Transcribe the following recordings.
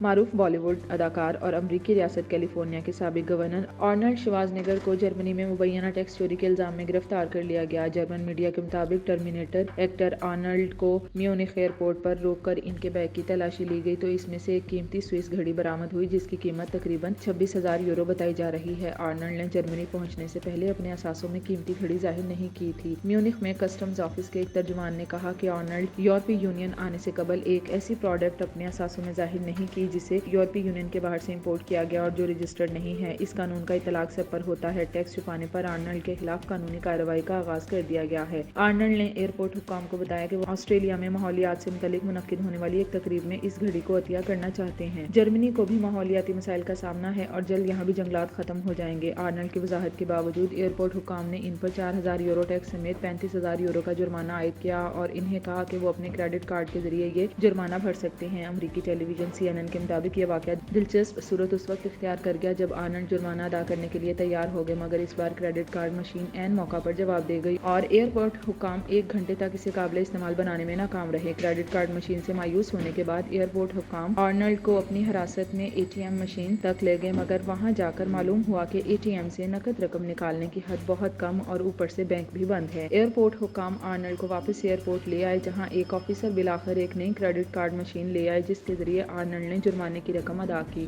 معروف بالی ووڈ اداکار اور امریکی ریاست کیلیفورنیا کے سابق گورنر آرنلڈ شوازنیگر کو جرمنی میں مبینہ ٹیکس چوری کے الزام میں گرفتار کر لیا گیا۔ جرمن میڈیا کے مطابق ٹرمینیٹر ایکٹر آرنلڈ کو میونخ ایئرپورٹ پر روک کر ان کے بیگ کی تلاشی لی گئی تو اس میں سے ایک قیمتی سوئس گھڑی برآمد ہوئی جس کی قیمت تقریباً 26,000 یورو بتائی جا رہی ہے۔ آرنلڈ نے جرمنی پہنچنے سے پہلے اپنے اثاثوں میں قیمتی گھڑی ظاہر نہیں کی تھی۔ میونخ میں کسٹمز آفس کے ایک ترجمان نے کہا کہ آرنلڈ یورپی یونین آنے سے قبل ایک ایسی پروڈکٹ اپنے اثاثوں میں ظاہر نہیں کی جسے یورپی یونین کے باہر سے امپورٹ کیا گیا اور جو رجسٹرڈ نہیں ہے۔ اس قانون کا اطلاق سب پر ہوتا ہے۔ ٹیکس چھپانے پر آرنلڈ کے خلاف قانونی کارروائی کا آغاز کر دیا گیا ہے۔ آرنلڈ نے ایئرپورٹ حکام کو بتایا کہ وہ آسٹریلیا میں ماحولیات سے متعلق منعقد ہونے والی ایک تقریب میں اس گھڑی کو عطیہ کرنا چاہتے ہیں۔ جرمنی کو بھی ماحولیاتی مسائل کا سامنا ہے اور جلد یہاں بھی جنگلات ختم ہو جائیں گے۔ آرنلڈ کی وضاحت کے باوجود ایئرپورٹ حکام نے ان پر 4,000 یورو ٹیکس سمیت 35,000 یورو کا جرمانہ عائد کیا اور انہیں کہا کہ وہ اپنے کریڈٹ کارڈ کے ذریعے یہ جرمانہ بھر سکتے ہیں۔ امریکی ٹیلی ویژن CNN کے مطابق یہ واقعہ دلچسپ صورت اس وقت اختیار کر گیا جب آرنلڈ جرمانہ ادا کرنے کے لیے تیار ہو گئے، مگر اس بار کریڈٹ کارڈ مشین عین موقع پر جواب دے گئی اور ایئرپورٹ حکام 1 گھنٹے تک اسے قابل استعمال بنانے میں ناکام رہے۔ کریڈٹ کارڈ مشین سے مایوس ہونے کے بعد ایئرپورٹ حکام آرنلڈ کو اپنی حراست میں ATM مشین تک لے گئے، مگر وہاں جا کر معلوم ہوا کہ ATM سے نقد رقم نکالنے کی حد بہت کم اور اوپر سے بینک بھی بند ہے۔ ایئرپورٹ حکام آرنلڈ کو واپس ایئرپورٹ لے آئے جہاں ایک آفیسر بالآخر ایک نئی کریڈٹ کارڈ مشین لے آئے جس کے ذریعے آرنلڈ نے جرمانے کی رقم ادا کی۔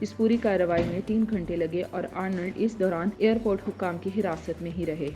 اس پوری کارروائی میں 3 گھنٹے لگے اور آرنلڈ اس دوران ایئرپورٹ حکام کی حراست میں ہی رہے۔